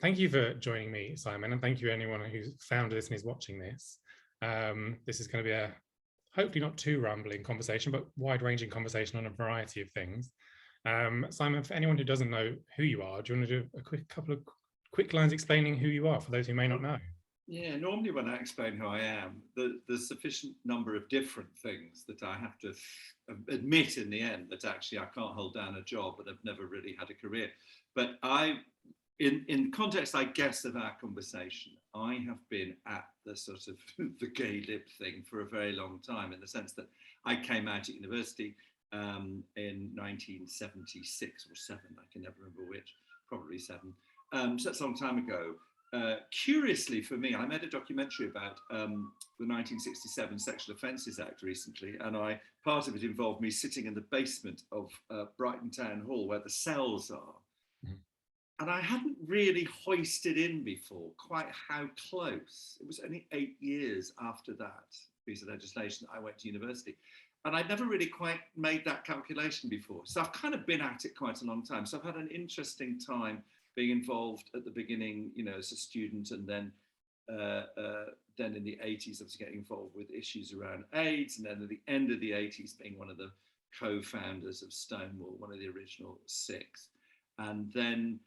thank you for joining me, Simon, and thank you anyone who's found this and is watching this. This is going to be a hopefully not too rambling conversation, but wide-ranging conversation on a variety of things. Simon, for anyone who doesn't know who you are, do you want to do a couple of quick lines explaining who you are for those who may not know? Yeah, normally when I explain who I am, there's sufficient number of different things that I have to admit in the end that actually I can't hold down a job, but I've never really had a career. But in context, I guess, of our conversation, I have been at the sort of the gay lib thing for a very long time, in the sense that I came out at university in 1976 or 7, I can never remember which, probably 7. So that's a long time ago. Curiously for me, I made a documentary about the 1967 Sexual Offences Act recently, and part of it involved me sitting in the basement of Brighton Town Hall where the cells are. Mm. And I hadn't really hoisted in before quite how close. It was only 8 years after that piece of legislation that I went to university. And I'd never really quite made that calculation before. So I've kind of been at it quite a long time. So I've had an interesting time being involved at the beginning, as a student, and then in the 80s, obviously getting involved with issues around AIDS, and then at the end of the 80s being one of the co-founders of Stonewall, one of the original 6. And then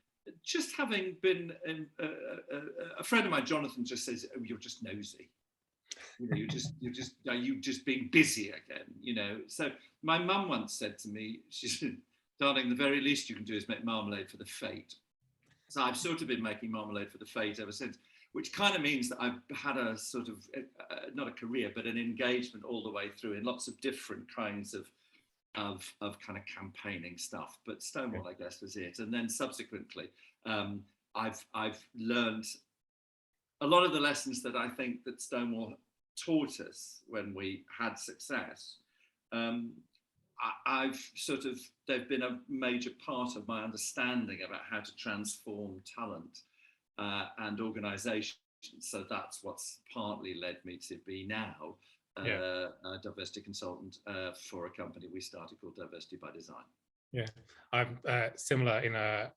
just having been, a friend of mine, Jonathan, just says, "Oh, you're just nosy. You're just being busy again, So my mum once said to me, she said, "Darling, the very least you can do is make marmalade for the fate." So I've sort of been making marmalade for the fate ever since, which kind of means that I've had a sort of, not a career, but an engagement all the way through in lots of different kinds of kind of campaigning stuff. But Stonewall, I guess, was it. And then subsequently, I've learned a lot of the lessons that I think that Stonewall taught us when we had success. They've been a major part of my understanding about how to transform talent and organisation. So that's what's partly led me to be now a diversity consultant for a company we started called Diversity by Design. Yeah, I'm similar in I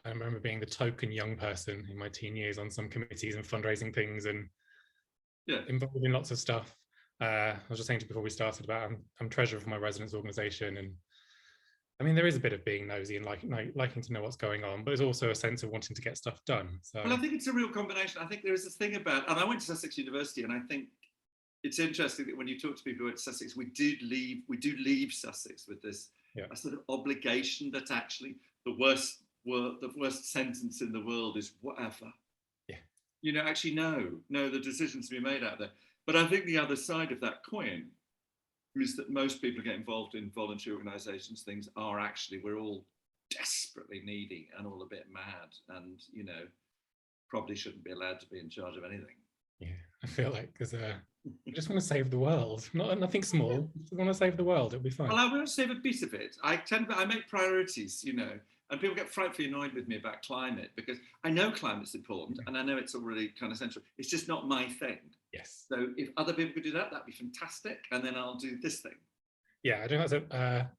remember being the token young person in my teen years on some committees and fundraising things, and involved in lots of stuff. I was just saying to you before we started about I'm treasurer for my residents organisation, and I mean there is a bit of being nosy and liking to know what's going on, but there's also a sense of wanting to get stuff done. So, well, I think it's a real combination. I think there is this thing about, and I went to Sussex University, and I think it's interesting that when you talk to people who are at Sussex, we do leave Sussex with this a sort of obligation that actually the worst sentence in the world is whatever. Yeah. Actually no, the decisions to be made out there. But I think the other side of that coin is that most people who get involved in voluntary organisations, things are actually, we're all desperately needy and all a bit mad, and probably shouldn't be allowed to be in charge of anything. Yeah, I feel like because we just want to save the world, nothing small. We want to save the world. It'll be fine. Well, I want to save a bit of it. I make priorities, and people get frightfully annoyed with me about climate because I know climate's important and I know it's already kind of central. It's just not my thing. Yes. So if other people could do that, that'd be fantastic, and then I'll do this thing. Yeah, I don't know. That's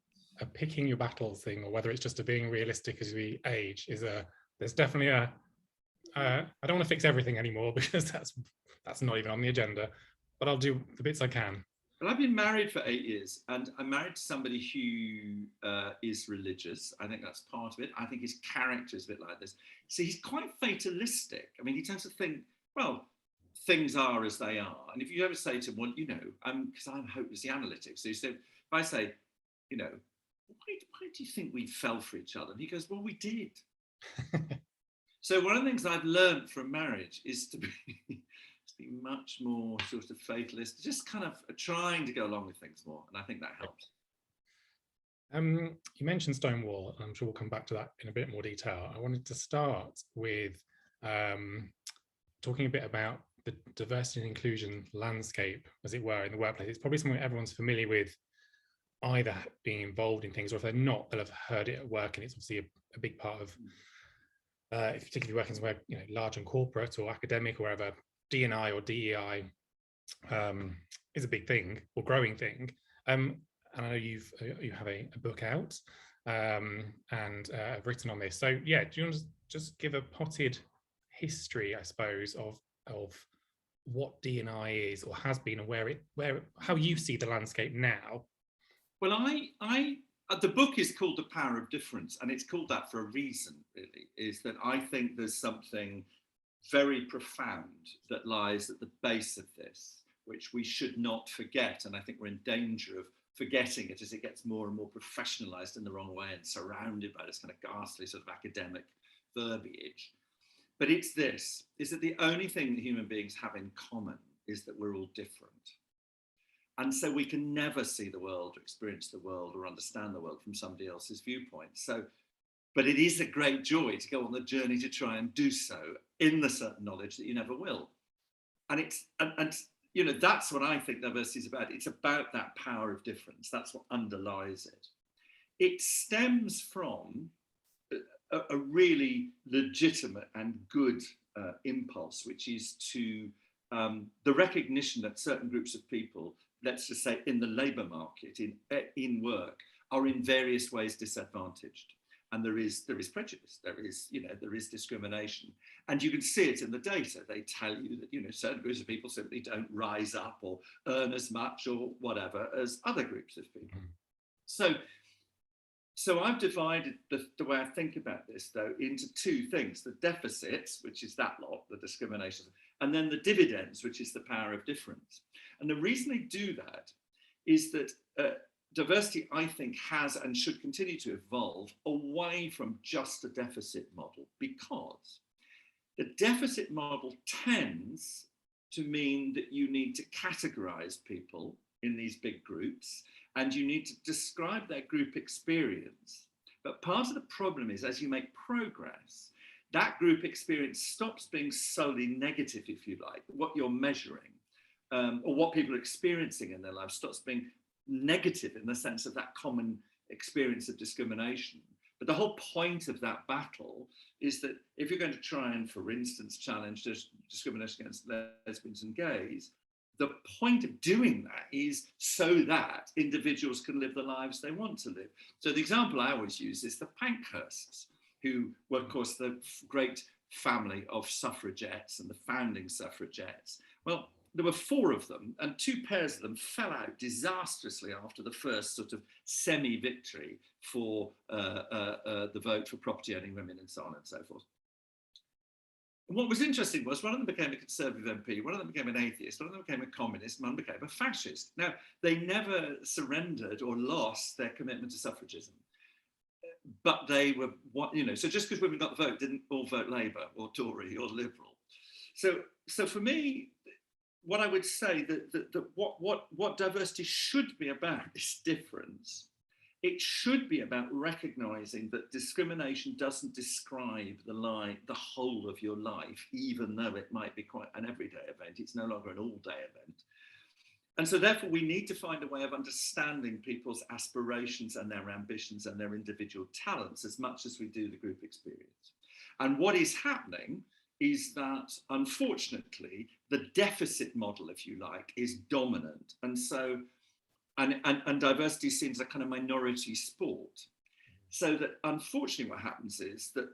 a picking your battles thing, or whether it's just a being realistic as we age. There's definitely a. I don't want to fix everything anymore because that's not even on the agenda, but I'll do the bits I can. Well, I've been married for 8 years, and I'm married to somebody who is religious. I think that's part of it. I think his character is a bit like this. So he's quite fatalistic. I mean, he tends to think, well, things are as they are. And if you ever say to him, well, because I'm hopelessly analytic. So you say, if I say, why do you think we fell for each other? And he goes, well, we did. So one of the things I've learned from marriage is to be much more sort of fatalist, just kind of trying to go along with things more. And I think that helps. You mentioned Stonewall, and I'm sure we'll come back to that in a bit more detail. I wanted to start with talking a bit about the diversity and inclusion landscape, as it were, in the workplace. It's probably something everyone's familiar with, either being involved in things, or if they're not, they'll have heard it at work, and it's obviously a big part of, if you're particularly working somewhere, large and corporate or academic or wherever, D&I or DEI is a big thing or growing thing. And I know you have a book out and have written on this. So yeah, do you want to just give a potted history, I suppose, of what D&I is or has been, and how you see the landscape now? Well, the book is called The Power of Difference, and it's called that for a reason, really, is that I think there's something very profound that lies at the base of this, which we should not forget. And I think we're in danger of forgetting it as it gets more and more professionalized in the wrong way and surrounded by this kind of ghastly sort of academic verbiage. But it's this, is that the only thing that human beings have in common is that we're all different. And so we can never see the world or experience the world or understand the world from somebody else's viewpoint. So, but it is a great joy to go on the journey to try and do so in the certain knowledge that you never will. And it's, and you know, that's what I think diversity is about. It's about that power of difference. That's what underlies it. It stems from a really legitimate and good impulse, which is to the recognition that certain groups of people, let's just say in the labour market, in work, are in various ways disadvantaged. And there is prejudice, there is discrimination. And you can see it in the data. They tell you that, you know, certain groups of people simply don't rise up or earn as much or whatever as other groups of people. So I've divided the way I think about this, though, into two things: the deficits, which is that lot, the discrimination, and then the dividends, which is the power of difference. And the reason they do that is that diversity, I think, has and should continue to evolve away from just a deficit model, because the deficit model tends to mean that you need to categorize people in these big groups and you need to describe their group experience. But part of the problem is, as you make progress, that group experience stops being solely negative, if you like, what you're measuring, or what people are experiencing in their lives stops being negative in the sense of that common experience of discrimination. But the whole point of that battle is that if you're going to try and, for instance, challenge discrimination against lesbians and gays, the point of doing that is so that individuals can live the lives they want to live. So the example I always use is the Pankhursts, who were, of course, the great family of suffragettes and the founding suffragettes. Well, there were 4 of them, and 2 pairs of them fell out disastrously after the first sort of semi-victory for the vote for property-owning women and so on and so forth. And what was interesting was one of them became a Conservative MP, one of them became an atheist, one of them became a communist, one became a fascist. Now, they never surrendered or lost their commitment to suffragism. But they were, you know, so just because women got the vote, didn't all vote Labour or Tory or Liberal. So for me, what I would say that what diversity should be about is difference. It should be about recognising that discrimination doesn't describe the whole of your life, even though it might be quite an everyday event. It's no longer an all-day event. And so therefore we need to find a way of understanding people's aspirations and their ambitions and their individual talents as much as we do the group experience. And what is happening is that, unfortunately, the deficit model, if you like, is dominant. And so, and diversity is seen as a kind of minority sport. So that, unfortunately, what happens is that,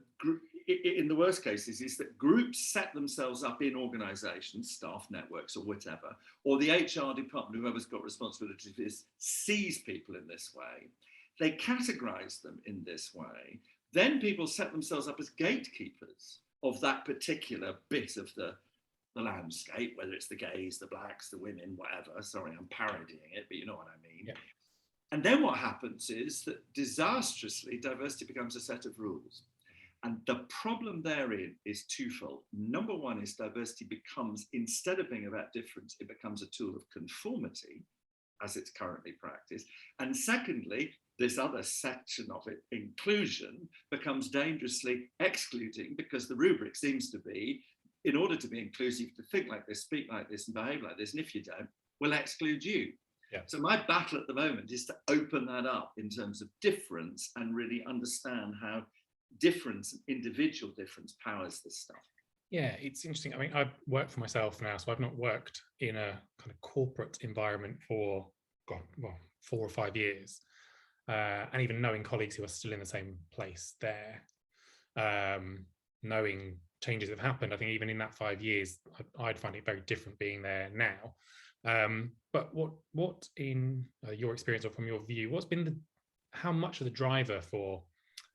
in the worst cases, is that groups set themselves up in organisations, staff networks or whatever, or the HR department, whoever's got responsibility for this, sees people in this way. They categorise them in this way. Then people set themselves up as gatekeepers of that particular bit of the landscape, whether it's the gays, the blacks, the women, whatever. Sorry, I'm parodying it, but you know what I mean. Yeah. And then what happens is that disastrously, diversity becomes a set of rules. And the problem therein is twofold. Number one is diversity becomes, instead of being about difference, it becomes a tool of conformity, as it's currently practiced. And secondly, this other section of it, inclusion, becomes dangerously excluding, because the rubric seems to be, in order to be inclusive, to think like this, speak like this, and behave like this, and if you don't, we'll exclude you. Yeah. So my battle at the moment is to open that up in terms of difference and really understand how difference, individual difference, powers this stuff. Yeah, it's interesting. I mean, I work for myself now, so I've not worked in a kind of corporate environment for, 4 or 5 years. And even knowing colleagues who are still in the same place there, knowing changes have happened. I think even in that 5 years, I'd find it very different being there now. But what in your experience or from your view, what's been how much of the driver for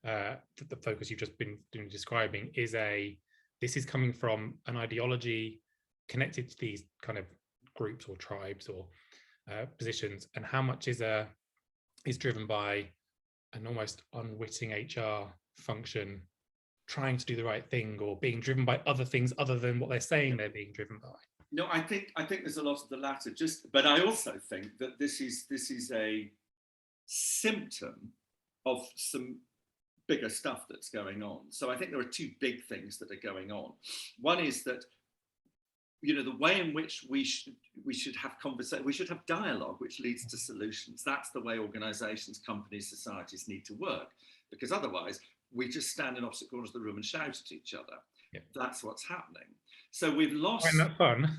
the focus you've just been describing is this is coming from an ideology connected to these kind of groups or tribes or positions, and how much is driven by an almost unwitting HR function trying to do the right thing or being driven by other things other than what they're saying they're being driven by? No, I think there's a lot of the latter. But I also think that this is a symptom of some bigger stuff that's going on. So I think there are two big things that are going on. One is that, you know, the way in which we should have conversation, we should have dialogue, which leads to solutions. That's the way organisations, companies, societies need to work, because otherwise we just stand in opposite corners of the room and shout at each other. Yeah. That's what's happening. So we've lost. Isn't that fun?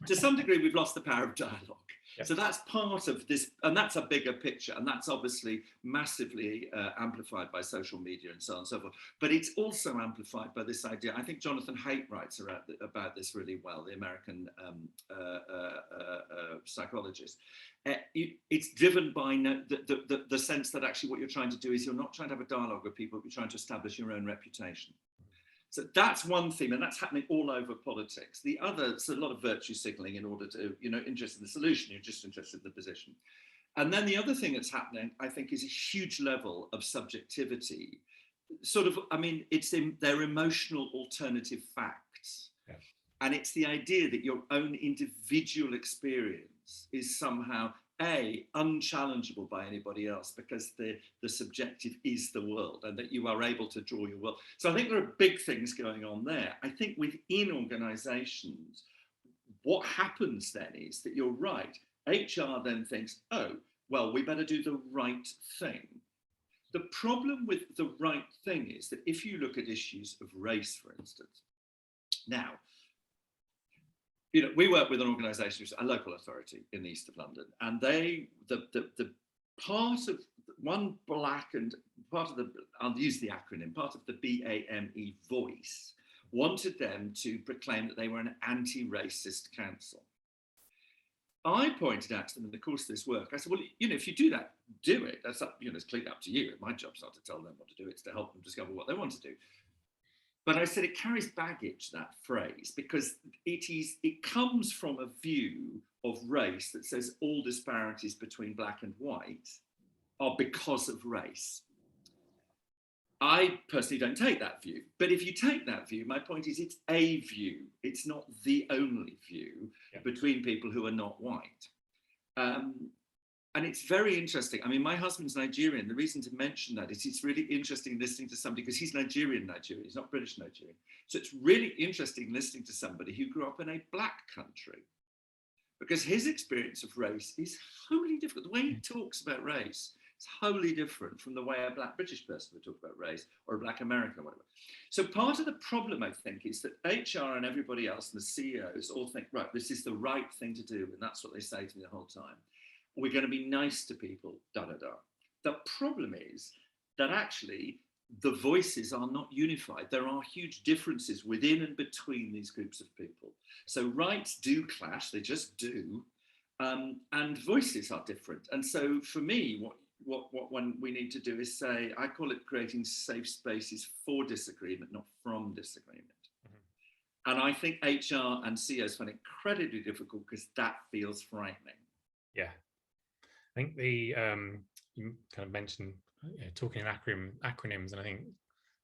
To some degree, we've lost the power of dialogue. Yeah. So that's part of this, and that's a bigger picture, and that's obviously massively amplified by social media and so on and so forth. But it's also amplified by this idea. I think Jonathan Haidt writes about this really well, the American psychologist. It's driven by the sense that actually what you're trying to do is you're not trying to have a dialogue with people, but you're trying to establish your own reputation. So that's one theme, and that's happening all over politics. The other, it's a lot of virtue signaling in order to, you know, interested in the solution, you're just interested in the position. And then the other thing that's happening, I think, is a huge level of subjectivity. Sort of, I mean, it's in their emotional alternative facts. Yeah. And it's the idea that your own individual experience is somehow unchallengeable by anybody else, because the subjective is the world, and that you are able to draw your world. So I think there are big things going on there. I think within organizations, what happens then is that you're right. HR then thinks, oh, well, we better do the right thing. The problem with the right thing is that if you look at issues of race, for instance, now, you know, we work with an organisation, which is a local authority in the east of London, and the part of one black and part of the, I'll use the acronym, part of the BAME voice wanted them to proclaim that they were an anti-racist council. I pointed out to them in the course of this work, I said, well, you know, if you do that, do it. That's up, you know, it's clearly up to you. My job's not to tell them what to do, it's to help them discover what they want to do. But I said it carries baggage, that phrase, because it comes from a view of race that says all disparities between black and white are because of race. I personally don't take that view, but if you take that view, my point is it's a view. It's not the only view between people who are not white. And it's very interesting. I mean, my husband's Nigerian. The reason to mention that is it's really interesting listening to somebody, because he's Nigerian, he's not British Nigerian. So it's really interesting listening to somebody who grew up in a black country, because his experience of race is wholly different. The way he talks about race is wholly different from the way a black British person would talk about race, or a black American or whatever. So part of the problem, I think, is that HR and everybody else and the CEOs all think, right, this is the right thing to do. And that's what they say to me the whole time. We're going to be nice to people, da-da-da. The problem is that actually the voices are not unified. There are huge differences within and between these groups of people. So rights do clash, they just do, and voices are different. And so for me, what we need to do is say, I call it creating safe spaces for disagreement, not from disagreement. Mm-hmm. And I think HR and CEOs find it incredibly difficult because that feels frightening. Yeah. I think you kind of mentioned talking in acronyms, and I think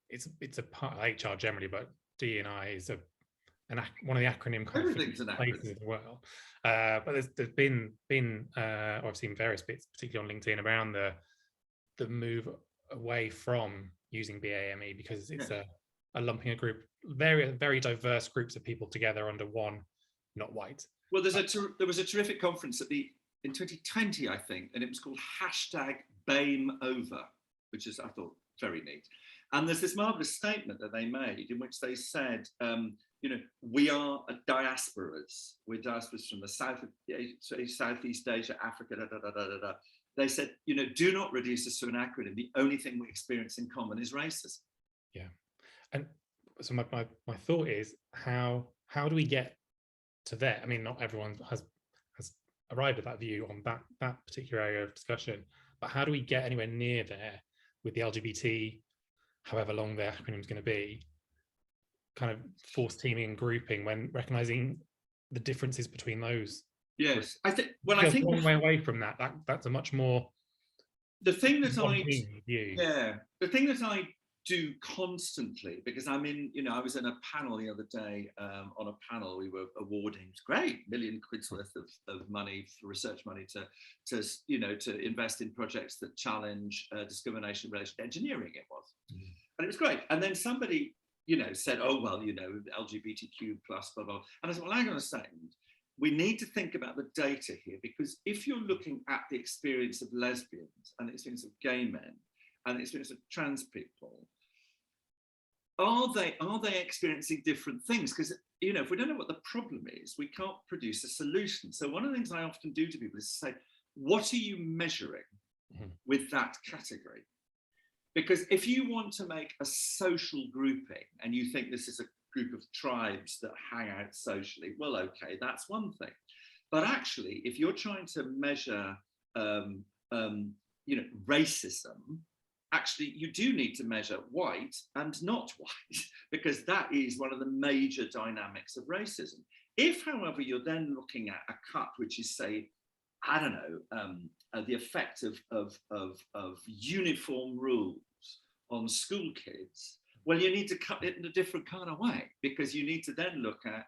it's a part of HR generally, but D&I is one of the acronym kind of places as well. But there's been I've seen various bits, particularly on LinkedIn, around the move away from using BAME, because it's a lumping a group, very, very diverse groups of people together under one, not white. Well, there was a terrific conference in 2020, I think, and it was called #BameOver, which is, I thought, very neat. And there's this marvelous statement that they made in which they said, you know, we are diasporas. We're diasporas from the Southeast Asia, Africa, da, da, da, da, da, da. They said, you know, do not reduce us to an acronym. The only thing we experience in common is racism. Yeah. And so my thought is, how do we get to there? I mean, not everyone has arrived at that view on that particular area of discussion, but how do we get anywhere near there with the LGBT, however long the acronym is going to be, kind of force teaming and grouping, when recognizing the differences between those? Yes, I think. Well, I think a long way away from that. That's a much more the thing that view. Yeah, the thing that I do constantly, because I'm in, I was in a panel the other day. On a panel, we were awarding great £1 million worth of money, for research money, to invest in projects that challenge discrimination in relation to engineering. It was, and it was great. And then somebody, said, oh well, LGBTQ plus, blah blah. And I said, well, hang on a second. We need to think about the data here, because if you're looking at the experience of lesbians and the experience of gay men and the experience of trans people, are they experiencing different things? Because if we don't know what the problem is, we can't produce a solution. So one of the things I often do to people is say, what are you measuring with that category? Because if you want to make a social grouping and you think this is a group of tribes that hang out socially, well, okay, that's one thing. But actually, if you're trying to measure racism, actually you do need to measure white and not white, because that is one of the major dynamics of racism. If, however, you're then looking at a cut which is, say, I don't know, the effect of uniform rules on school kids, well, you need to cut it in a different kind of way, because you need to then look at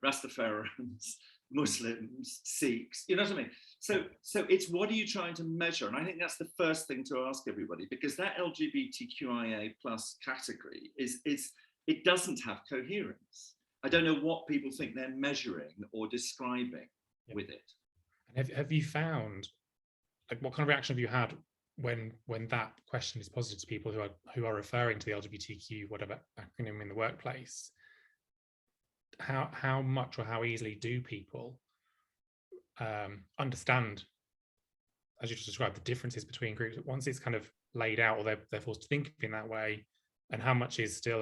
Rastafarians, Muslims, Sikhs, you know what I mean? So it's, what are you trying to measure? And I think that's the first thing to ask everybody, because that LGBTQIA plus category it doesn't have coherence. I don't know what people think they're measuring or describing with it. And have you found, like, what kind of reaction have you had when that question is posited to people who are referring to the LGBTQ whatever acronym in the workplace? How much or how easily do people understand, as you just described, the differences between groups once it's kind of laid out, or they're forced to think in that way? And how much is still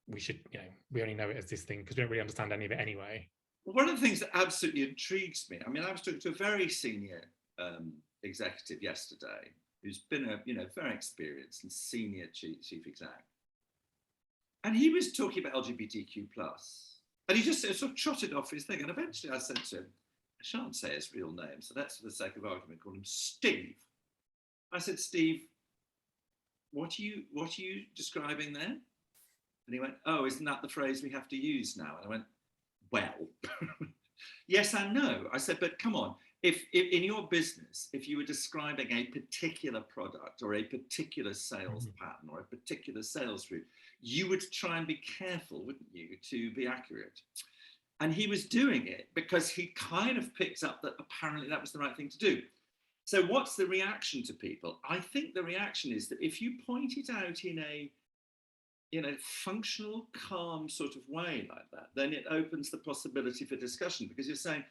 we only know it as this thing because we don't really understand any of it anyway? Well, one of the things that absolutely intrigues me, I mean, I was talking to a very senior executive yesterday who's been a very experienced and senior chief exec, and he was talking about LGBTQ plus, and he just sort of trotted off his thing, and eventually I said to him, I shan't say his real name, so let's, for the sake of argument, call him Steve. I said, Steve, what are you describing there? And he went, oh, isn't that the phrase we have to use now? And I went, well, yes and no. I said, but come on, if in your business, if you were describing a particular product or a particular sales pattern or a particular sales route, you would try and be careful, wouldn't you, to be accurate? And he was doing it because he kind of picked up that apparently that was the right thing to do. So what's the reaction to people? I think the reaction is that if you point it out in a functional, calm sort of way like that, then it opens the possibility for discussion, because you're saying,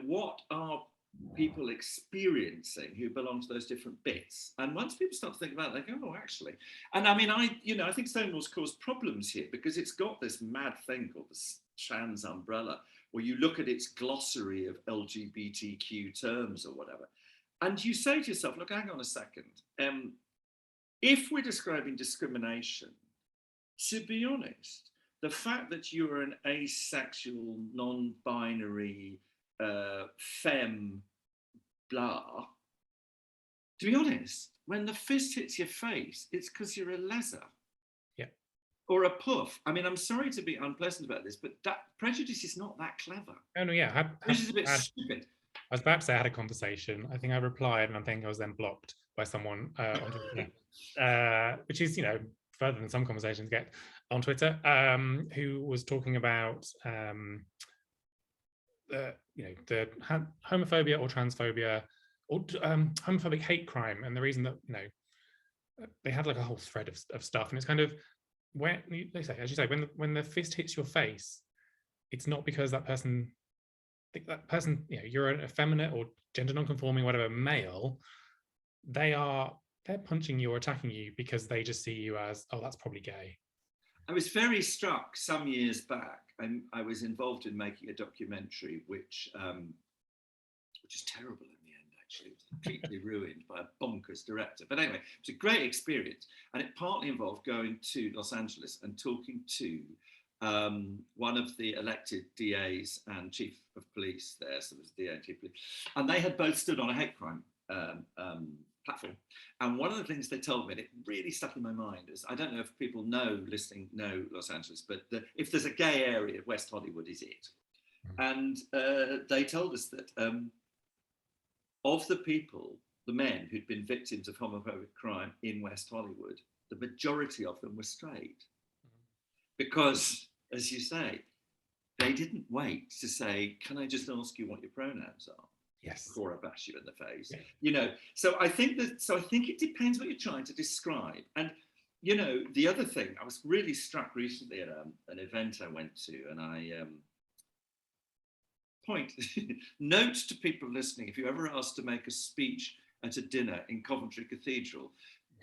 what are people experiencing who belong to those different bits? And once people start to think about it, they go, oh, actually. And I mean, I think Stonewall's caused problems here because it's got this mad thing called the trans umbrella, where you look at its glossary of LGBTQ terms or whatever, and you say to yourself, look, hang on a second. If we're describing discrimination, to be honest, the fact that you're an asexual, non-binary, femme, blah, to be honest, when the fist hits your face, it's because you're a leather. Yeah. Or a puff. I mean, I'm sorry to be unpleasant about this, but that prejudice is not that clever. Oh, no, yeah. This is a bit stupid. I was about to say I had a conversation. I think I replied, and I think I was then blocked by someone on Twitter, which is, further than some conversations get on Twitter, who was talking about, the homophobia or transphobia or homophobic hate crime, and the reason that they had like a whole thread of stuff, and it's kind of where they say, as you say, when the fist hits your face, it's not because that person. You're an effeminate or gender non-conforming, whatever, male, they're punching you or attacking you because they just see you as, oh, that's probably gay. I was very struck some years back. I was involved in making a documentary, which is terrible in the end, actually. It was completely ruined by a bonkers director. But anyway, it was a great experience. And it partly involved going to Los Angeles and talking to one of the elected DAs and chief of police there. So it was DA and chief of police. And they had both stood on a hate crime platform. And one of the things they told me, and it really stuck in my mind, is I don't know if people know Los Angeles, but if there's a gay area, West Hollywood is it. And they told us that of the people, the men who'd been victims of homophobic crime in West Hollywood, the majority of them were straight. Because, as you say, they didn't wait to say, can I just ask you what your pronouns are? Yes. Before I bash you in the face. Yeah. You know, so I think it depends what you're trying to describe. And, you know, the other thing, I was really struck recently at an event I went to, and I note to people listening, if you're ever asked to make a speech at a dinner in Coventry Cathedral,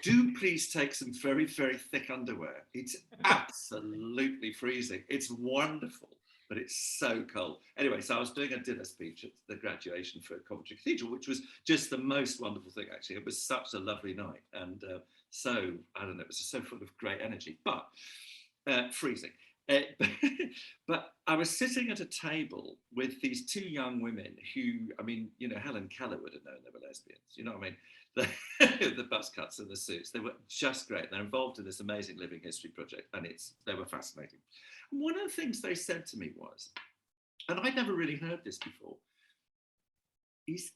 do please take some very, very thick underwear. It's absolutely freezing. It's wonderful, but it's so cold. Anyway, so I was doing a dinner speech at the graduation for Coventry Cathedral, which was just the most wonderful thing, actually. It was such a lovely night. And so, I don't know, it was just so full of great energy, but freezing. But I was sitting at a table with these two young women who, I mean, you know, Helen Keller would have known they were lesbians. You know what I mean? The buzz cuts and the suits, they were just great. They're involved in this amazing living history project, and they were fascinating. And one of the things they said to me was, and I'd never really heard this before, is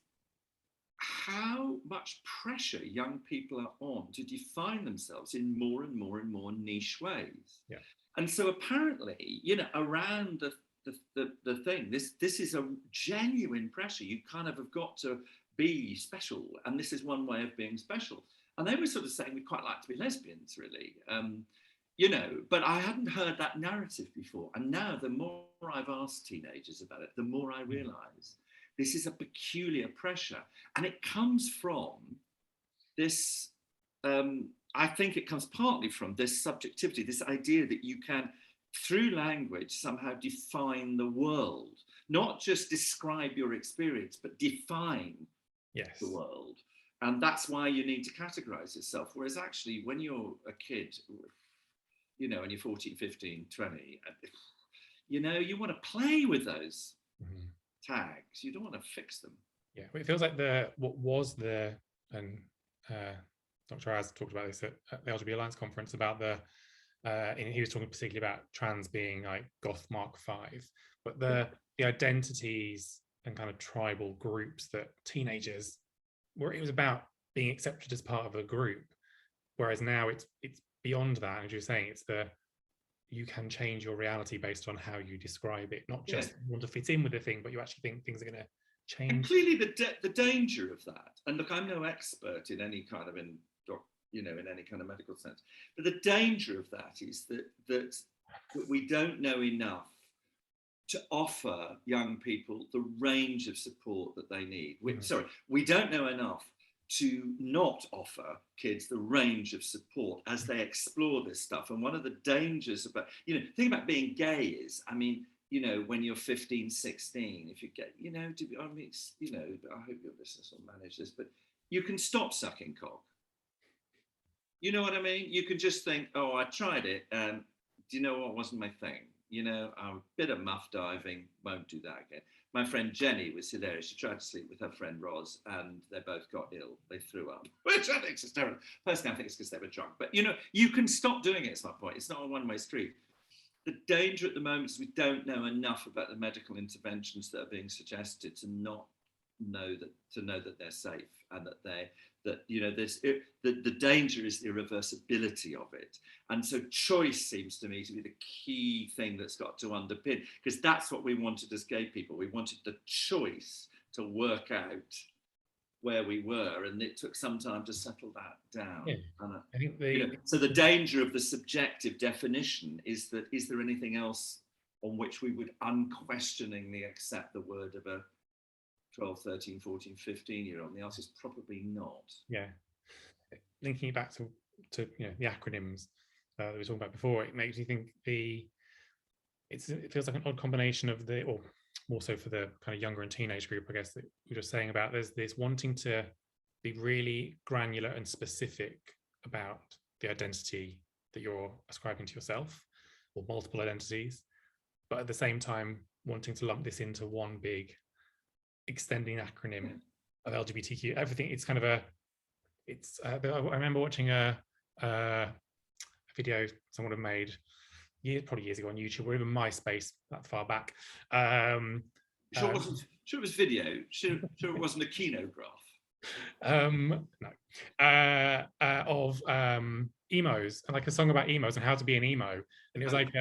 how much pressure young people are on to define themselves in more and more and more niche ways. Yeah. And so apparently, you know, around the thing, this is a genuine pressure. You kind of have got to be special, and this is one way of being special. And they were sort of saying we'd quite like to be lesbians, really, you know, but I hadn't heard that narrative before. And now the more I've asked teenagers about it, the more I realise this is a peculiar pressure, and it comes from this. I think it comes partly from this subjectivity, this idea that you can, through language, somehow define the world, not just describe your experience, but define the world. And that's why you need to categorize yourself. Whereas actually, when you're a kid, you know, and you're 14, 15, 20, you know, you want to play with those tags. You don't want to fix them. Yeah, it feels like Dr. Az talked about this at the LGBT Alliance conference about he was talking particularly about trans being like goth Mark V, but the identities and kind of tribal groups that teenagers were, it was about being accepted as part of a group, whereas now it's beyond that. And as you're saying, it's you can change your reality based on how you describe it, not just want to fit in with the thing, but you actually think things are going to change. And clearly the danger of that, and look, I'm no expert in any kind of in any kind of medical sense, but the danger of that is that we don't know enough to offer young people the range of support that they need. We don't know enough to not offer kids the range of support as they explore this stuff. And one of the dangers about, you know, the thing about being gay is, I mean, you know, when you're 15, 16, if you get, you know, I mean, you know, I hope your business will manage this, but you can stop sucking cock. You know what I mean? You can just think, oh, I tried it. Do you know what wasn't my thing? You know, I'm a bit of muff diving, won't do that again. My friend Jenny was hilarious. She tried to sleep with her friend Roz, and they both got ill. They threw up, which I think is terrible. Personally, I think it's because they were drunk. But, you know, you can stop doing it, is my point. It's not a one-way street. The danger at the moment is we don't know enough about the medical interventions that are being suggested to not know that they're safe, and that you know, the danger is the irreversibility of it. And so choice seems to me to be the key thing that's got to underpin, because that's what we wanted as gay people. We wanted the choice to work out where we were, and it took some time to settle that down. Yeah. And, I think you know, so the danger of the subjective definition is that, is there anything else on which we would unquestioningly accept the word of a 12, 13, 14, 15-year-old? The answer is probably not. Yeah. Linking it back to you know, the acronyms, that we were talking about before, it makes me think it feels like an odd combination of or more so for the kind of younger and teenage group, I guess, that you were just saying about there's this wanting to be really granular and specific about the identity that you're ascribing to yourself, or multiple identities, but at the same time wanting to lump this into one big extending acronym of LGBTQ, everything. It's kind of I remember watching a video someone had made probably years ago on YouTube, or even MySpace, that far back. Sure it was video. Sure it wasn't a kinograph. No. Of emos, and like a song about emos and how to be an emo, and it was like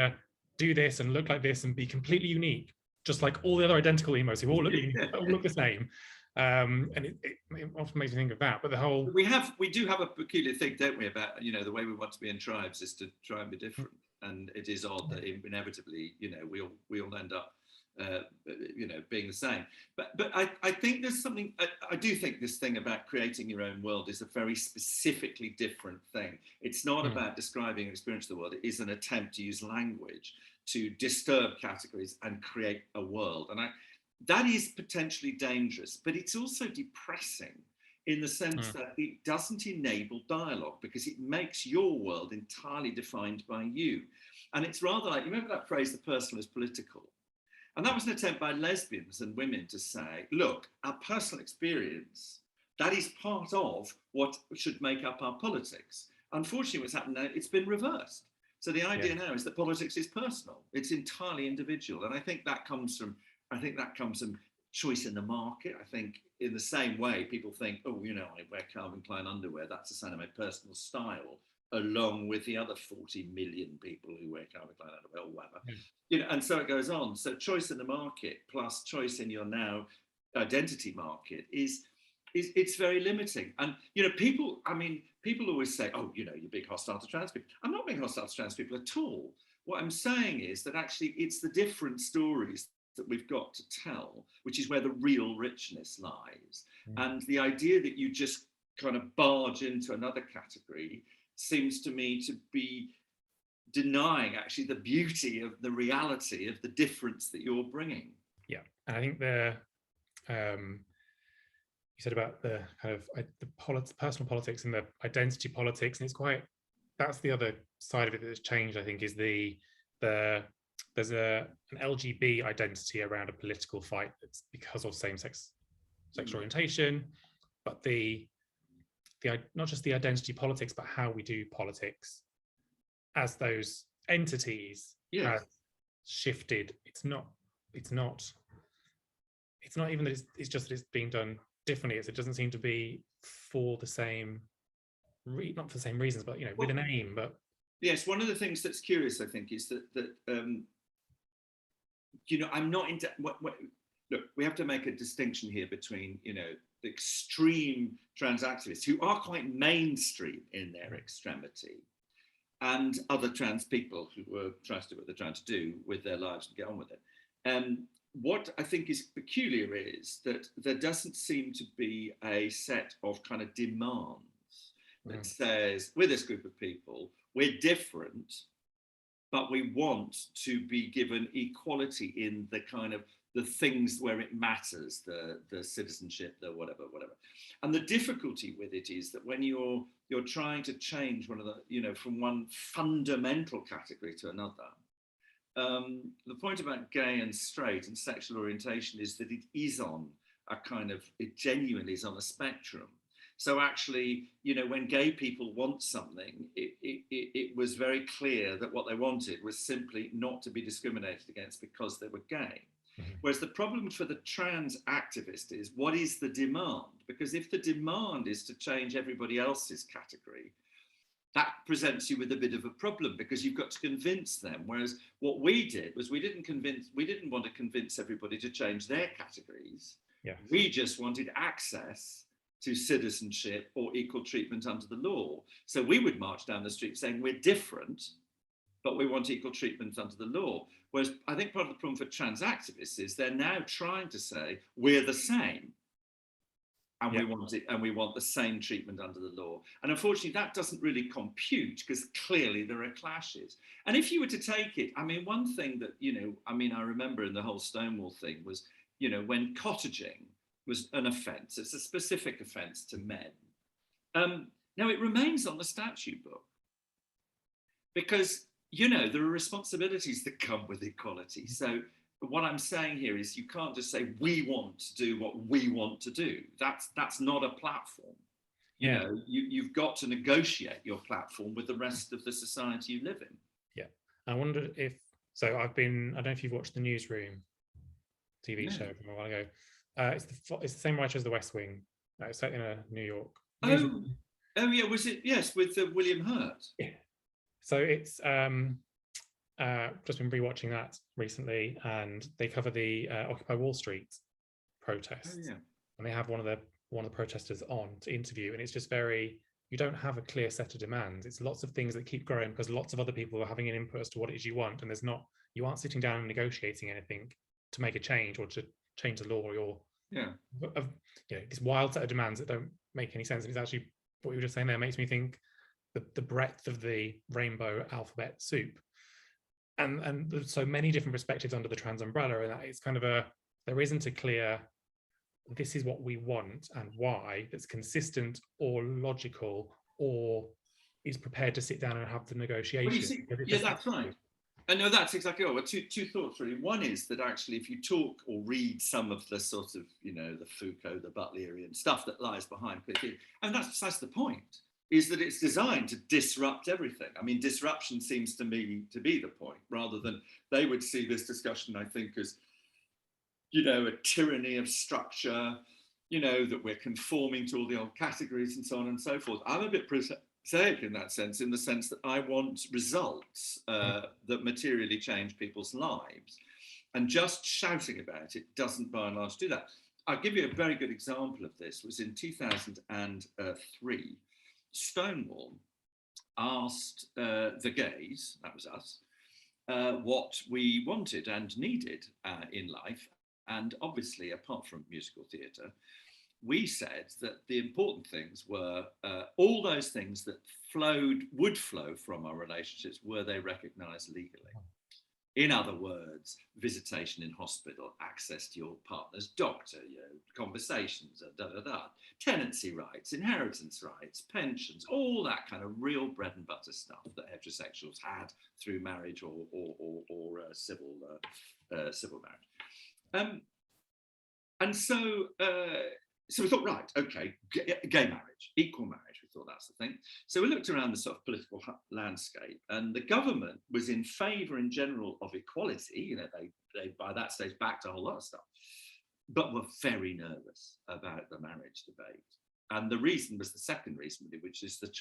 do this and look like this and be completely unique, just like all the other identical emos who all look the same. And it often makes me think of that. But the whole we do have a peculiar thing, don't we, about the way we want to be in tribes is to try and be different, and it is odd that inevitably we all end up being the same. But I think there's something. I do think this thing about creating your own world is a very specifically different thing. It's not about describing an experience of the world. It is an attempt to use language to disturb categories and create a world. And that is potentially dangerous, but it's also depressing in the sense that it doesn't enable dialogue, because it makes your world entirely defined by you. And it's rather like, you remember that phrase, the personal is political? And that was an attempt by lesbians and women to say, look, our personal experience, that is part of what should make up our politics. Unfortunately, what's happened now, it's been reversed. So the idea now is that politics is personal. It's entirely individual. And I think that comes from choice in the market. I think in the same way, people think, oh, I wear Calvin Klein underwear, that's a sign of my personal style, along with the other 40 million people who wear Calvin Klein underwear or whatever. And so it goes on. So choice in the market plus choice in your now identity market it's very limiting. And people always say, oh, you're being hostile to trans people. I'm not being hostile to trans people at all. What I'm saying is that actually it's the different stories that we've got to tell, which is where the real richness lies. And the idea that you just kind of barge into another category seems to me to be denying actually the beauty of the reality of the difference that you're bringing. Yeah, and I think you said about the kind of the personal politics and the identity politics, and that's the other side of it that's changed, I think, is there's an LGB identity around a political fight that's because of same-sex sexual orientation, but the not just the identity politics, but how we do politics as those entities have shifted. It's not even that it's just that it's being done differently. It doesn't seem to be for the same not for the same reasons, but with an aim. But yes, one of the things that's curious, I think, is that I'm not into look, we have to make a distinction here between the extreme trans activists who are quite mainstream in their extremity, and other trans people who are trying to do what they're trying to do with their lives and get on with it. What I think is peculiar is that there doesn't seem to be a set of kind of demands that says, we're this group of people, we're different, but we want to be given equality in the kind of the things where it matters, the citizenship, the whatever. And the difficulty with it is that when you're trying to change one of the, from one fundamental category to another, the point about gay and straight and sexual orientation is that it genuinely is on a spectrum. So actually, when gay people want something, it was very clear that what they wanted was simply not to be discriminated against because they were gay. Whereas the problem for the trans activist is, what is the demand? Because if the demand is to change everybody else's category, that presents you with a bit of a problem, because you've got to convince them. Whereas what we did was we didn't want to convince everybody to change their categories. Yeah. We just wanted access to citizenship or equal treatment under the law. So we would march down the street saying, we're different, but we want equal treatment under the law. Whereas I think part of the problem for trans activists is they're now trying to say, we're the same. and we want it, and we want the same treatment under the law. And unfortunately, that doesn't really compute, because clearly there are clashes. And if you were to take it, I mean, one thing that, I remember in the whole Stonewall thing was, when cottaging was an offence, it's a specific offence to men. Now it remains on the statute book, because, there are responsibilities that come with equality. So what I'm saying here is, you can't just say we want to do what we want to do. That's not a platform. You've got to negotiate your platform with the rest of the society you live in. Yeah, I wonder if I don't know if you've watched the Newsroom TV show from a while ago. It's the same writer as The West Wing. It's set in New York. Oh yeah, was it? Yes, with William Hurt. Yeah. So it's just been rewatching that recently, and they cover the Occupy Wall Street protests. Oh, yeah. And they have one of the protesters on to interview, and it's just you don't have a clear set of demands. It's lots of things that keep growing because lots of other people are having an input as to what it is you want, and you aren't sitting down and negotiating anything to make a change or to change the law, or this wild set of demands that don't make any sense. And it's actually what you were just saying there makes me think the breadth of the rainbow alphabet soup, and there's so many different perspectives under the trans umbrella, and it's kind of there isn't a clear this is what we want and why that's consistent or logical or is prepared to sit down and have the negotiation. That's right. And no, that's exactly right. Well, two thoughts really. One is that actually, if you talk or read some of the sort of, the Foucault, the Butlerian stuff that lies behind it, and that's precisely the point, is that it's designed to disrupt everything. I mean, disruption seems to me to be the point, rather than they would see this discussion, I think, as, a tyranny of structure, that we're conforming to all the old categories and so on and so forth. I'm a bit prosaic in that sense, that I want results that materially change people's lives. And just shouting about it doesn't by and large do that. I'll give you a very good example of this. It was in 2003. Stonewall asked the gays, that was us, what we wanted and needed in life. And obviously, apart from musical theatre, we said that the important things were all those things that would flow from our relationships, were they recognised legally. In other words, visitation in hospital, access to your partner's doctor, conversations, tenancy rights, inheritance rights, pensions, all that kind of real bread and butter stuff that heterosexuals had through marriage or civil marriage. And so we thought, right, okay, gay marriage, equal marriage. We thought that's the thing. So we looked around the sort of political landscape, and the government was in favour in general of equality. They by that stage backed a whole lot of stuff, but were very nervous about the marriage debate. And the reason was the second reason, which is the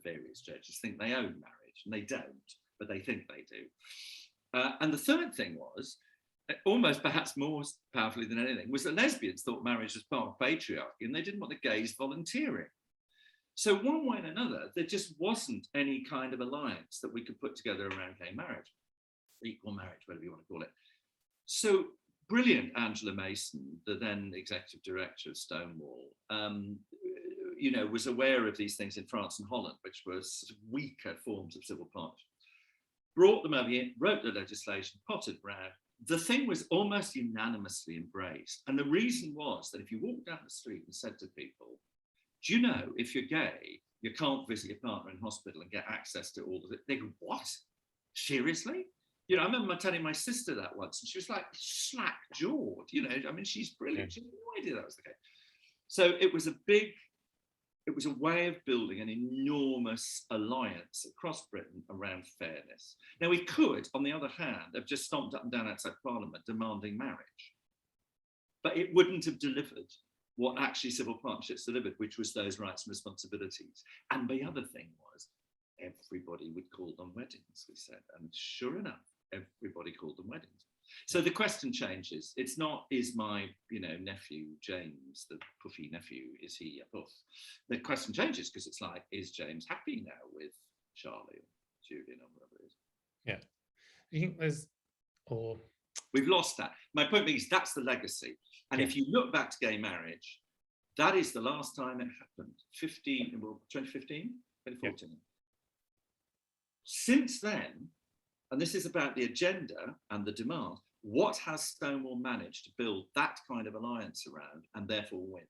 various churches think they own marriage, and they don't, but they think they do. And the third thing was, almost perhaps more powerfully than anything, was that lesbians thought marriage was part of patriarchy, and they didn't want the gays volunteering. So one way and another, there just wasn't any kind of alliance that we could put together around gay marriage, equal marriage, whatever you want to call it. So brilliant Angela Mason, the then executive director of Stonewall, was aware of these things in France and Holland, which were sort of weaker forms of civil partnership. Brought them over here, wrote the legislation, potted round. The thing was almost unanimously embraced. And the reason was that if you walked down the street and said to people, do you know, if you're gay, you can't visit your partner in hospital and get access to all of it? They go, what? Seriously? I remember telling my sister that once, and she was like slack-jawed. She's brilliant. She had no idea that was the case. So it was a way of building an enormous alliance across Britain around fairness. Now, we could, on the other hand, have just stomped up and down outside Parliament demanding marriage, but it wouldn't have delivered what actually civil partnerships delivered, which was those rights and responsibilities. And the other thing was, everybody would call them weddings, we said. And sure enough, everybody called them weddings. So the question changes. It's not, is my nephew James, the puffy nephew, is he a puff? The question changes, because it's like, is James happy now with Charlie or Julian or whatever it is? Yeah. Do you think we've lost that? My point is, that's the legacy. And if you look back to gay marriage, That is the last time it happened, 2015, 2014. Yeah. Since then, and this is about the agenda and the demand, what has Stonewall managed to build that kind of alliance around and therefore win?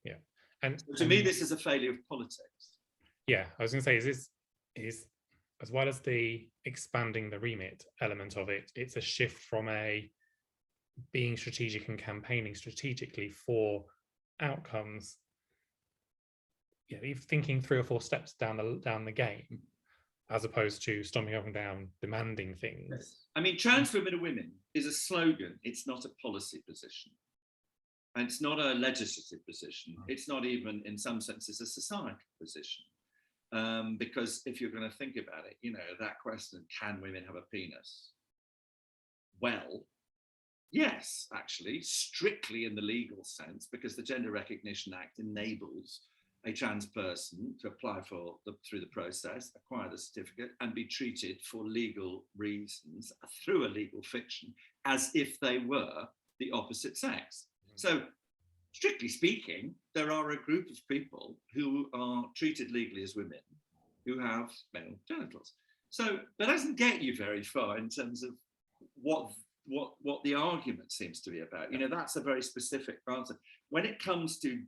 Yeah. And so to me, this is a failure of politics. Yeah, I was going to say, is as well as the expanding the remit element of it, it's a shift from a being strategic and campaigning strategically for outcomes. You know, even thinking 3 or 4 steps down the game, as opposed to stomping up and down, demanding things. Yes. I mean, trans women are women is a slogan. It's not a policy position. And it's not a legislative position. It's not even, in some senses, a societal position. Because if you're going to think about it, you know, that question, can women have a penis? Well, yes, actually, strictly in the legal sense, because the Gender Recognition Act enables a trans person to apply through the process, acquire the certificate, and be treated for legal reasons through a legal fiction as if they were the opposite sex. So, strictly speaking, there are a group of people who are treated legally as women who have male genitals. So that doesn't get you very far in terms of what the argument seems to be about. You know, that's a very specific answer. When it comes to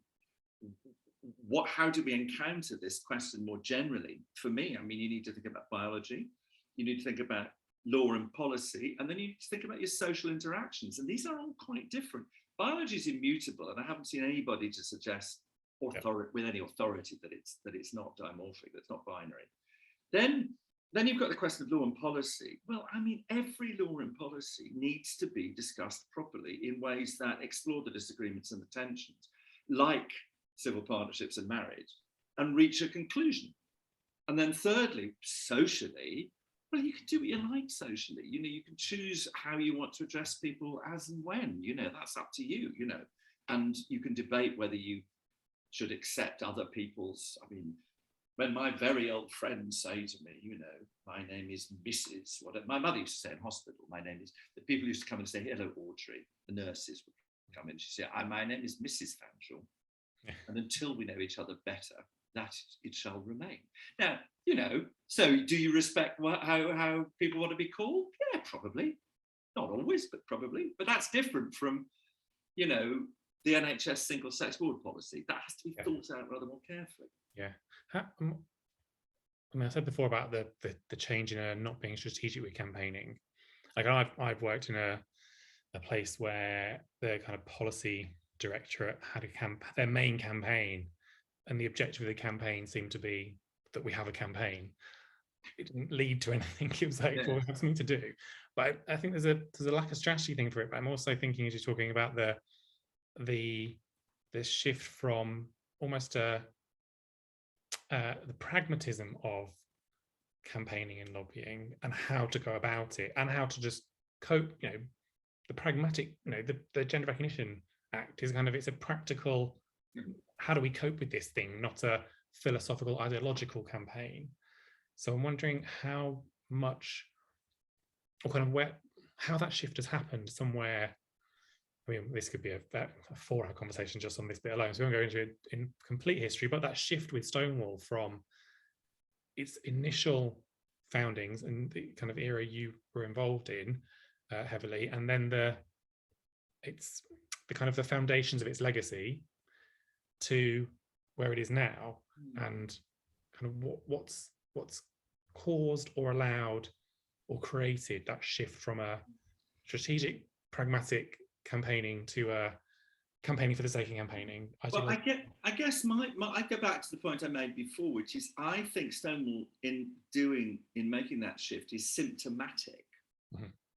how do we encounter this question more generally, for me, I mean, you need to think about biology, you need to think about law and policy, and then you need to think about your social interactions. And these are all quite different. Biology is immutable, and I haven't seen anybody to suggest with any authority that it's not dimorphic, that's not binary. Then you've got the question of law and policy. Well, I mean, every law and policy needs to be discussed properly in ways that explore the disagreements and the tensions, like civil partnerships and marriage, and reach a conclusion. And then thirdly, socially, well, you can do what you like socially. You know, you can choose how you want to address people as and when, you know, that's up to you, you know, and you can debate whether you should accept other people's, I mean, when my very old friends say to me, you know, my name is Mrs. Whatever, my mother used to say in hospital, my name is, the people used to come and say, hello, Audrey, the nurses would come in, she'd say, my name is Mrs. Fanshawe. And until we know each other better, that it shall remain. Now, you know, so do you respect how people want to be called? Yeah, probably. Not always, but probably. But that's different from, you know, the NHS single-sex ward policy. That has to be thought out rather more carefully. Yeah. I mean, I said before about the change in not being strategic with campaigning. Like I've worked in a place where the kind of policy directorate had their main campaign, and the objective of the campaign seemed to be that we have a campaign. It didn't lead to anything. It was like, well, we have something to do. But I think there's a lack of strategy thing for it. But I'm also thinking, as you're talking about the shift from almost the pragmatism of campaigning and lobbying, and how to go about it, and how to just cope. You know, the pragmatic. You know, the Gender Recognition Act is kind of, it's a practical. How do we cope with this thing, not a philosophical, ideological campaign? So I'm wondering how much, or kind of how that shift has happened somewhere. I mean, this could be a 4-hour conversation just on this bit alone, so we won't go into it in complete history, but that shift with Stonewall from its initial foundings and the kind of era you were involved in heavily, and then the kind of the foundations of its legacy to where it is now, and kind of what's caused or allowed or created that shift from a strategic, pragmatic campaigning to a campaigning for the sake of campaigning. I guess I go back to the point I made before, which is I think Stonewall in making that shift is symptomatic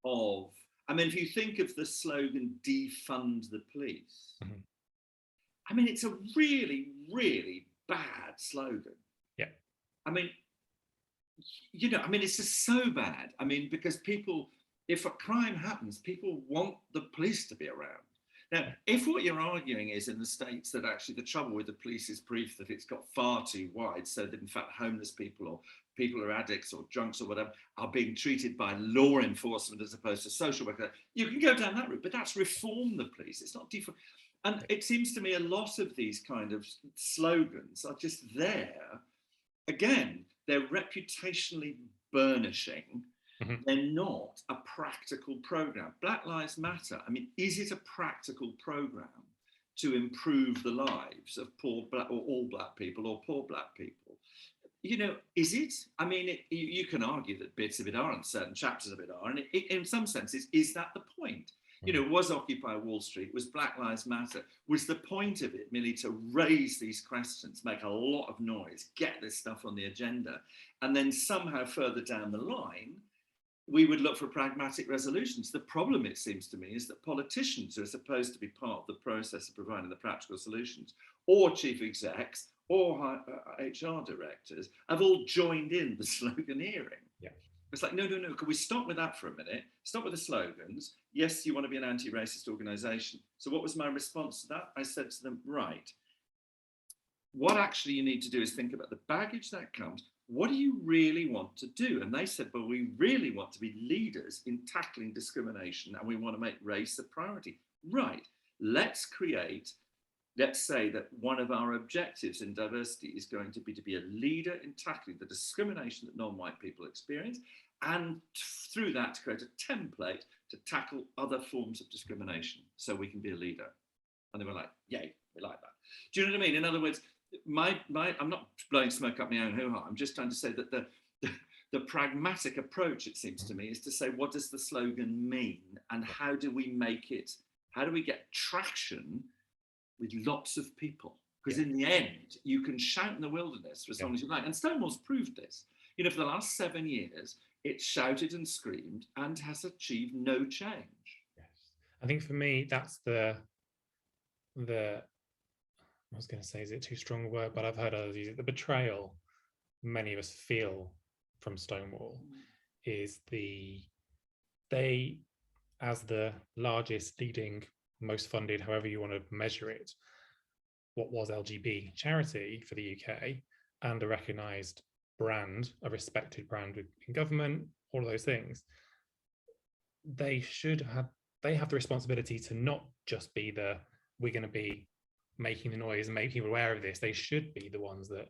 of, I mean, if you think of the slogan, defund the police, I mean, it's a really, really bad slogan. Yeah. I mean, you know, I mean, it's just so bad. I mean, because people, if a crime happens, people want the police to be around. Now, if what you're arguing is in the States that actually the trouble with the police is proof that it's got far too wide, so that in fact homeless people or people who are addicts or drunks or whatever are being treated by law enforcement as opposed to social workers, you can go down that route, but that's reform the police. It's not defund. And it seems to me a lot of these kind of slogans are just there. Again, they're reputationally burnishing. They're not a practical program. Black Lives Matter, I mean, is it a practical program to improve the lives of poor black or all black people or poor black people? You know, is it? I mean, you can argue that bits of it are and certain chapters of it are, and in some senses, is that the point? You know, was Occupy Wall Street, was Black Lives Matter, was the point of it merely to raise these questions, make a lot of noise, get this stuff on the agenda, and then somehow further down the line, we would look for pragmatic resolutions. The problem, it seems to me, is that politicians who are supposed to be part of the process of providing the practical solutions, or chief execs, or HR directors, have all joined in the sloganeering. Yeah. It's like, no, can we stop with that for a minute? Stop with the slogans. Yes, you want to be an anti-racist organisation. So what was my response to that? I said to them, right, what actually you need to do is think about the baggage that comes. What do you really want to do? And they said, well, we really want to be leaders in tackling discrimination and we want to make race a priority. Right, let's say that one of our objectives in diversity is going to be a leader in tackling the discrimination that non-white people experience, and through that to create a template to tackle other forms of discrimination so we can be a leader. And they were like, yay, we like that. Do you know what I mean? In other words, I'm not blowing smoke up my own hoo-ha. I'm just trying to say that the pragmatic approach, it seems to me, is to say, what does the slogan mean? And how do we get traction with lots of people? Because in the end, you can shout in the wilderness for as long as you like. And Stonewall's proved this. You know, for the last 7 years, it's shouted and screamed and has achieved no change. Yes. I think for me, that's the I was going to say, is it too strong a word? But I've heard others use it. The betrayal many of us feel from Stonewall is they, as the largest, leading, most funded, however you want to measure it, what was LGB charity for the UK, and a recognised brand, a respected brand in government, all of those things, they have the responsibility to not just be we're going to be making the noise and make people aware of this. They should be the ones that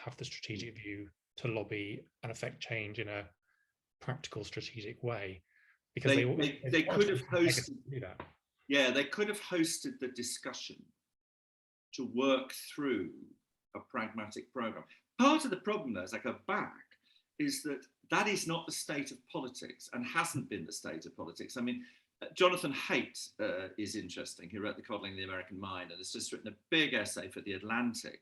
have the strategic view to lobby and affect change in a practical, strategic way. Because they could have hosted that. Yeah, they could have hosted the discussion to work through a pragmatic program. Part of the problem, though, as I go back, is that is not the state of politics and hasn't been the state of politics. I mean, Jonathan Haidt is interesting. He wrote The Coddling the American Mind and has just written a big essay for The Atlantic,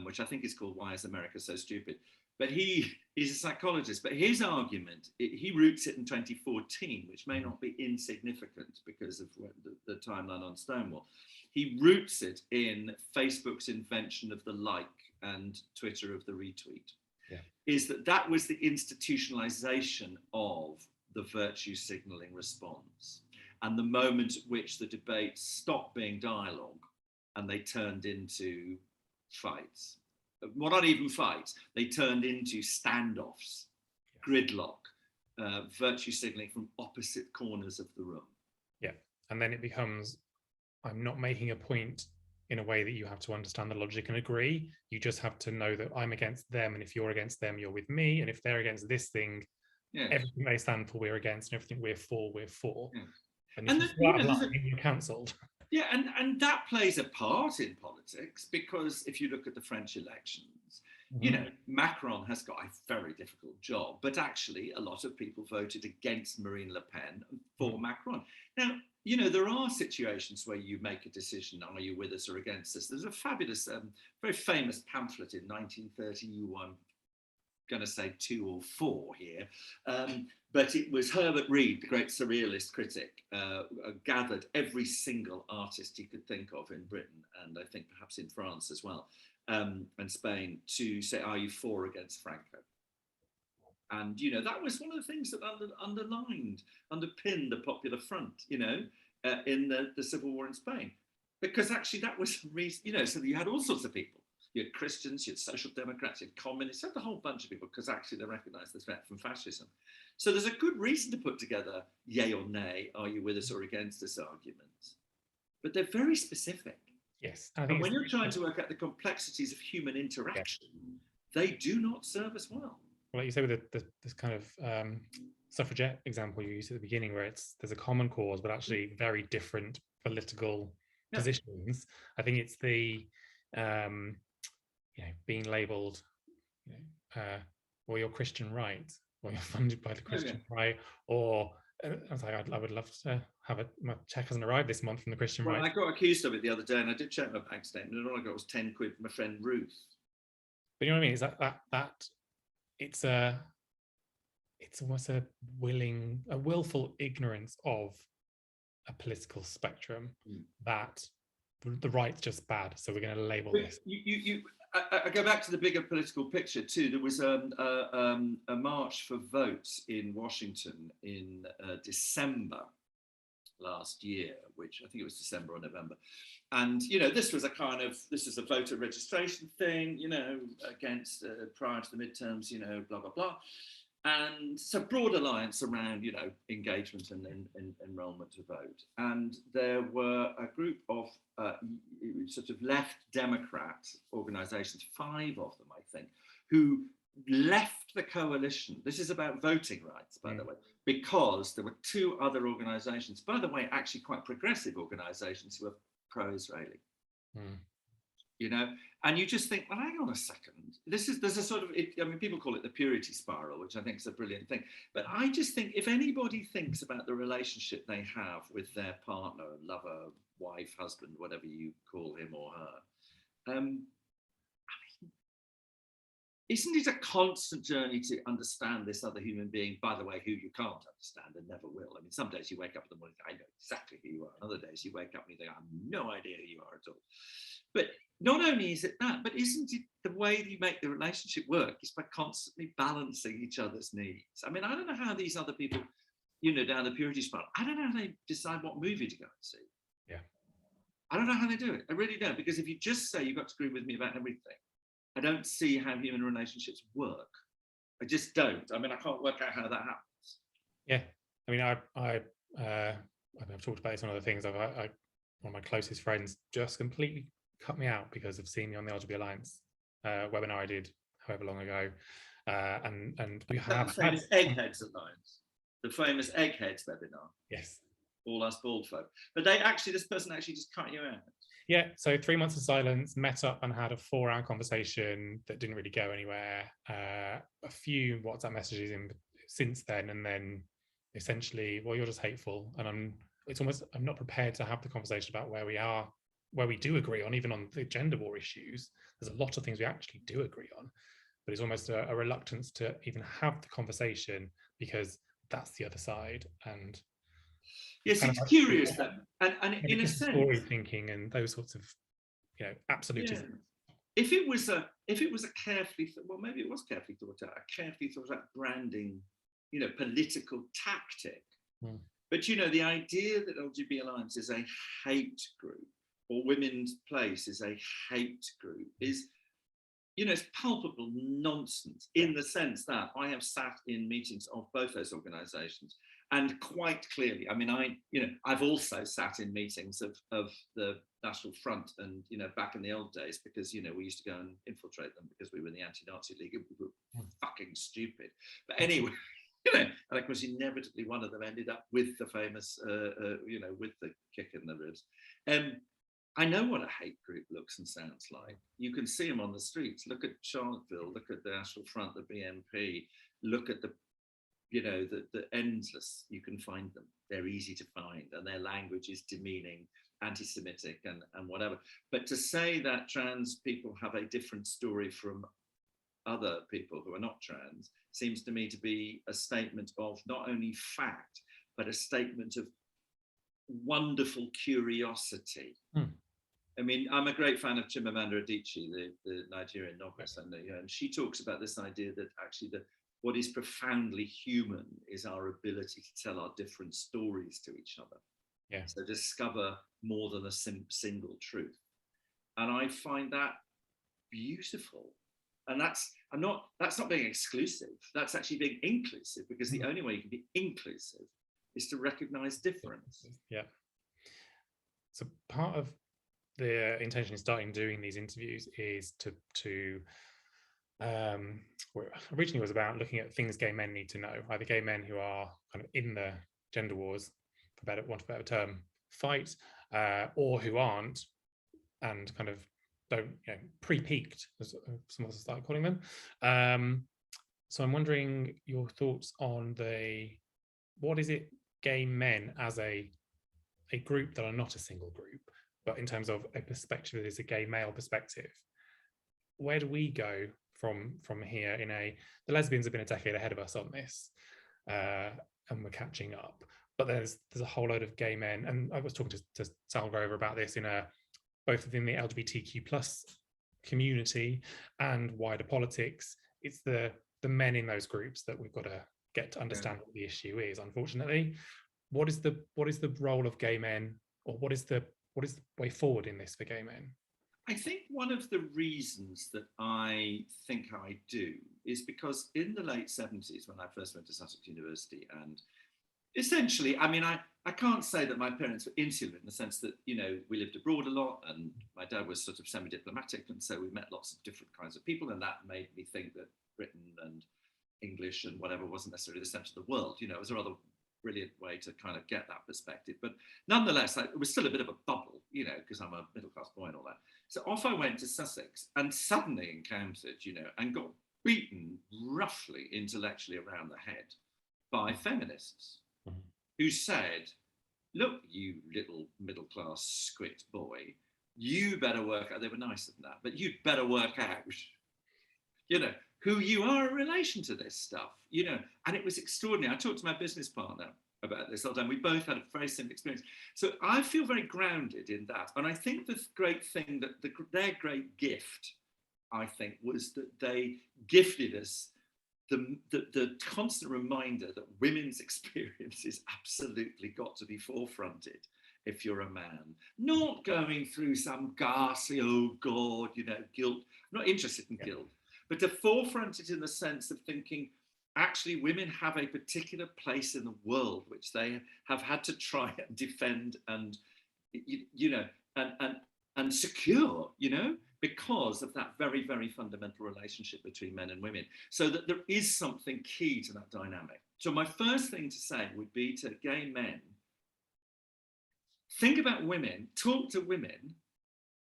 which I think is called Why is America So Stupid? But he's a psychologist, but his argument, he roots it in 2014, which may not be insignificant because of the timeline on Stonewall. He roots it in Facebook's invention of the like and Twitter of the retweet. Yeah. Is that was the institutionalization of the virtue signaling response, and the moment at which the debates stopped being dialogue and they turned into fights. Well, not even fights, they turned into standoffs, gridlock, virtue signaling from opposite corners of the room. Yeah, and then it becomes, I'm not making a point in a way that you have to understand the logic and agree. You just have to know that I'm against them, and if you're against them, you're with me, and if they're against this thing, yes, everything they stand for, we're against, and everything we're for, we're for. Yes. And if you're cancelled. Yeah, and that plays a part in politics, because if you look at the French elections, you know, Macron has got a very difficult job, but actually a lot of people voted against Marine Le Pen and for Macron. Now, you know, there are situations where you make a decision, are you with us or against us? There's a fabulous, very famous pamphlet in 1931, going to say 2 or 4 here, but it was Herbert Reed, the great surrealist critic, gathered every single artist he could think of in Britain, and I think perhaps in France as well, and Spain, to say, are you for or against Franco? And, you know, that was one of the things that underpinned the Popular Front, you know, in the Civil War in Spain. Because actually that was, you know, so you had all sorts of people. You had Christians, you had Social Democrats, you had Communists, you had a whole bunch of people, because actually they recognised the threat from fascism. So there's a good reason to put together yay or nay, are you with us or against us arguments. but they're very specific. Yes. And when you're trying to work out the complexities of human interaction, they do not serve us well. Like you say with this kind of suffragette example you used at the beginning, where there's a common cause, but actually very different political positions. I think it's the being labelled, or your Christian right, or you're funded by the Christian right, or I was like, I would love to have my check hasn't arrived this month from the Christian right. I got accused of it the other day, and I did check my bank statement, and all I got was 10 quid from my friend Ruth. But you know what I mean? Is that it's almost a willful ignorance of a political spectrum that the right's just bad, so we're going to label this. I go back to the bigger political picture too. There was a march for votes in Washington in December last year, which I think it was December or November. And, this was a voter registration thing, against prior to the midterms, blah, blah, blah. And so broad alliance around, engagement and enrollment to vote. And there were a group of sort of left Democrat organizations, 5 of them, I think, who left the coalition. This is about voting rights, by the way, because there were 2 other organizations, by the way, actually quite progressive organizations who were pro-Israeli. And you just think, well, hang on a second. There's a sort of, people call it the purity spiral, which I think is a brilliant thing. But I just think if anybody thinks about the relationship they have with their partner, lover, wife, husband, whatever you call him or her, isn't it a constant journey to understand this other human being, by the way, who you can't understand and never will? I mean, some days you wake up in the morning, I know exactly who you are. Other days you wake up and you think, I have no idea who you are at all. But not only is it that, but isn't it the way that you make the relationship work is by constantly balancing each other's needs? I mean, I don't know how these other people, down the purity spiral, I don't know how they decide what movie to go and see. Yeah. I don't know how they do it. I really don't. Because if you just say you've got to agree with me about everything, I don't see how human relationships work. I just don't. I mean, I can't work out how that happens. Yeah. I mean, I've talked about this on other things. One of my closest friends just completely cut me out because of seeing me on the LGBT Alliance webinar I did however long ago. And we have the famous Eggheads Alliance, the famous Eggheads webinar. Yes. All us bald folk. But this person actually just cut you out. Yeah, so 3 months of silence, met up and had a 4-hour conversation that didn't really go anywhere. A few WhatsApp messages since then, and then essentially, well, you're just hateful. And I'm not prepared to have the conversation about where we are, where we do agree on, even on the gender war issues. There's a lot of things we actually do agree on, but it's almost a reluctance to even have the conversation because that's the other side. And yes, it's curious that, and in a sense, story thinking and those sorts of, absolutism. Yeah. If it was a carefully, maybe it was carefully thought out, branding, political tactic. But the idea that LGBT Alliance is a hate group or Women's Place is a hate group is, it's palpable nonsense in the sense that I have sat in meetings of both those organisations. And quite clearly, I mean, I've also sat in meetings of the National Front and, back in the old days, because, we used to go and infiltrate them because we were in the Anti-Nazi League. We were fucking stupid. But anyway, and of course, inevitably one of them ended up with the famous, with the kick in the ribs. I know what a hate group looks and sounds like. You can see them on the streets. Look at Charlottesville, look at the National Front, the BNP, look at the endless, you can find them. They're easy to find and their language is demeaning, anti-Semitic and whatever. But to say that trans people have a different story from other people who are not trans seems to me to be a statement of not only fact, but a statement of wonderful curiosity. I mean, I'm a great fan of Chimamanda Adichie, the Nigerian novelist, and she talks about this idea that actually what is profoundly human is our ability to tell our different stories to each other. Yeah. So discover more than a single truth. And I find that beautiful. And that's not being exclusive. That's actually being inclusive, because the only way you can be inclusive is to recognize difference. Yeah. So part of the intention in starting doing these interviews is to originally was about looking at things gay men need to know, either gay men who are kind of in the gender wars, for want of a better term, fight, or who aren't, and kind of don't, pre-peaked, as some of us start calling them. So I'm wondering your thoughts on what is it gay men as a group that are not a single group, but in terms of a perspective that is a gay male perspective, where do we go from here? The lesbians have been a decade ahead of us on this, and we're catching up. But there's a whole load of gay men, and I was talking to Sal Grover about this both within the LGBTQ plus community and wider politics. It's the men in those groups that we've got to get to understand what the issue is. Unfortunately, what is the role of gay men, or what is the way forward in this for gay men? I think one of the reasons that I think I do is because in the late 70s, when I first went to Sussex University, and essentially, I mean, I can't say that my parents were insular in the sense that, we lived abroad a lot, and my dad was sort of semi-diplomatic, and so we met lots of different kinds of people, and that made me think that Britain and English and whatever wasn't necessarily the centre of the world. It was a rather brilliant way to kind of get that perspective. But nonetheless, it was still a bit of a bubble, because I'm a middle-class boy and all that. So off I went to Sussex and suddenly encountered, and got beaten roughly intellectually around the head by feminists who said, look, you little middle-class squit boy, you better work out, they were nicer than that, but you'd better work out, who you are in relation to this stuff, and it was extraordinary. I talked to my business partner about this all the time. We both had a very similar experience. So I feel very grounded in that. And I think the great thing that their great gift, I think, was that they gifted us the constant reminder that women's experience is absolutely got to be forefronted if you're a man. Not going through some ghastly, oh God, guilt. I'm not interested in guilt. But to forefront it in the sense of thinking, actually, women have a particular place in the world which they have had to try and defend and, and secure, because of that very, very fundamental relationship between men and women. So that there is something key to that dynamic. So my first thing to say would be to gay men, think about women, talk to women,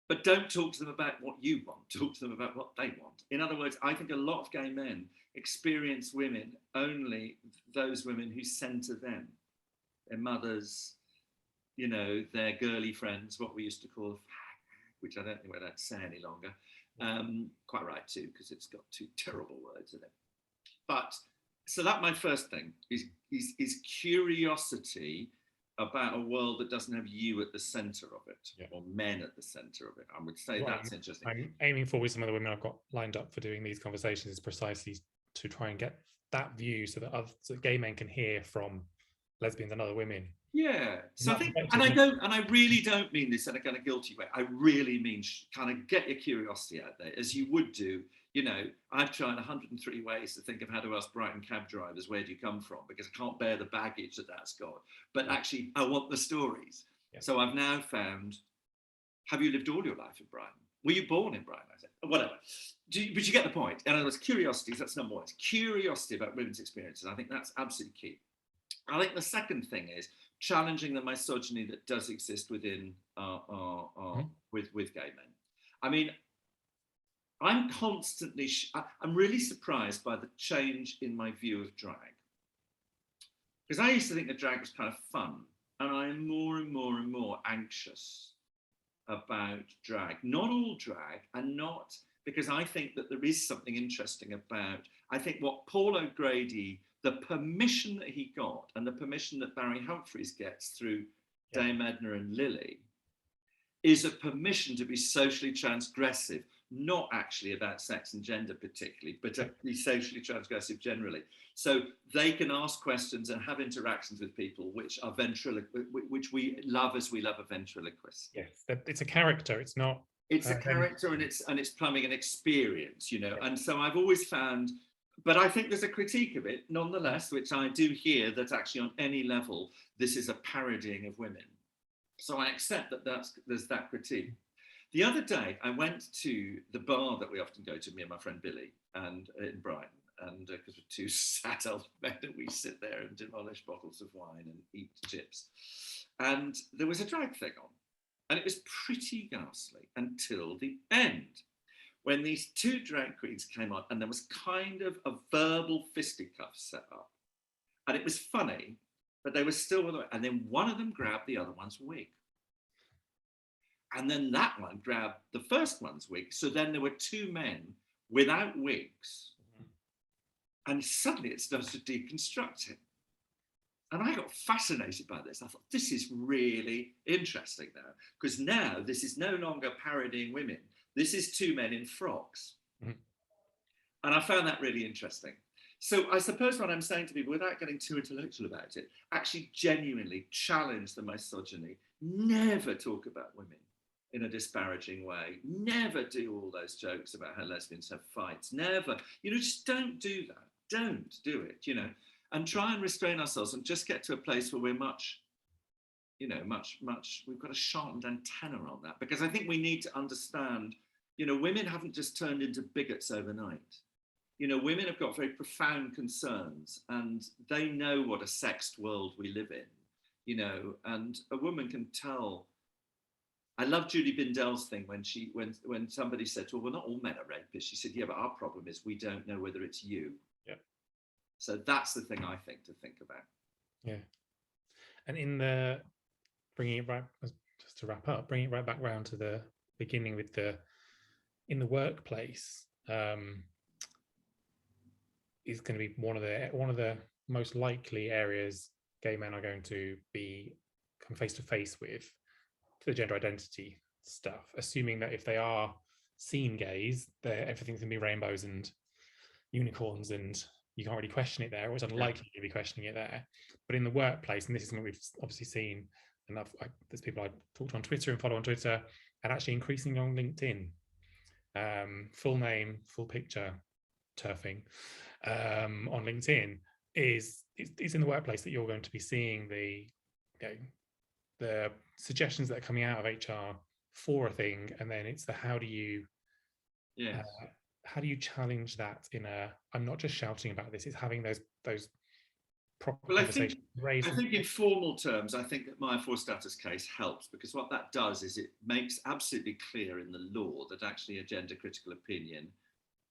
but don't talk to them about what you want. Talk to them about what they want. In other words, I think a lot of gay men experience women, only those women who centre them, their mothers, their girly friends, what we used to call, which I don't think we're allowed to say any longer. Quite right too, because it's got two terrible words in it. But so that my first thing is curiosity about a world that doesn't have you at the centre of it, or men at the centre of it. I would say that's interesting. I'm aiming for with some of the women I've got lined up for doing these conversations is precisely to try and get that view so that gay men can hear from lesbians and other women. Yeah. So I think, and I really don't mean this in a kind of guilty way. I really mean kind of get your curiosity out there, as you would do. I've tried 103 ways to think of how to ask Brighton cab drivers, where do you come from? Because I can't bear the baggage that's got. But actually, I want the stories. Yeah. So I've now found, have you lived all your life in Brighton? Were you born in Brighton? I said, whatever. But you get the point. In other words, curiosity, that's number one. It's curiosity about women's experiences. I think that's absolutely key. I think the second thing is challenging the misogyny that does exist within with gay men. I mean, I'm constantly, I'm really surprised by the change in my view of drag. Because I used to think that drag was kind of fun, and I'm more and more and more anxious about drag. Not all drag, and not because I think that there is something interesting about, I think what Paul O'Grady, the permission that he got, and the permission that Barry Humphries gets through Dame Edna and Lily, is a permission to be socially transgressive, not actually about sex and gender particularly, but to be socially transgressive generally. So they can ask questions and have interactions with people which are which we love as we love a ventriloquist. Yes, it's a character. It's not. It's a character, and it's plumbing an experience, And so I've always found, but I think there's a critique of it, nonetheless, which I do hear that actually on any level, this is a parodying of women. So I accept that there's that critique. The other day, I went to the bar that we often go to, me and my friend Billy, and in Brighton, and because we're two sad old men, and we sit there and demolish bottles of wine and eat chips. And there was a drag thing on, and it was pretty ghastly until the end, when these two drag queens came on, and there was kind of a verbal fisticuff set up. And it was funny, but they were still, and then one of them grabbed the other one's wig. And then that one grabbed the first one's wig. So then there were two men without wigs. And suddenly it started to deconstruct it. And I got fascinated by this. I thought, this is really interesting now, because now this is no longer parodying women. This is two men in frocks. Mm-hmm. And I found that really interesting. So I suppose what I'm saying to people, without getting too intellectual about it, actually genuinely challenge the misogyny. Never talk about women in a disparaging way. Never do all those jokes about how lesbians have fights. Never, just don't do that. Don't do it, and try and restrain ourselves and just get to a place where we're much, we've got a sharpened antenna on that, because I think we need to understand, women haven't just turned into bigots overnight. Women have got very profound concerns, and they know what a sexed world we live in, and a woman can tell. I love Julie Bindell's thing when somebody said, well, not all men are rapists. She said, yeah, but our problem is we don't know whether it's you. Yeah. So that's the thing I think to think about. Yeah. And bringing it right, just to wrap up, bringing it right back round to the beginning with in the workplace, is going to be one of the most likely areas gay men are going to come face to face with the gender identity stuff, assuming that if they are seen gays, everything's going to be rainbows and unicorns and you can't really question it there, or it's unlikely to be questioning it there. But in the workplace, and this is something we've obviously seen, and there's people I talked to on Twitter and follow on Twitter, and actually increasingly on LinkedIn, full name, full picture, turfing on LinkedIn is in the workplace that you're going to be seeing the suggestions that are coming out of HR for a thing, and then it's the how do you challenge that I'm not just shouting about this, it's having those proper conversations. I think in formal terms, I think that my for status case helps, because what that does is it makes absolutely clear in the law that actually a gender critical opinion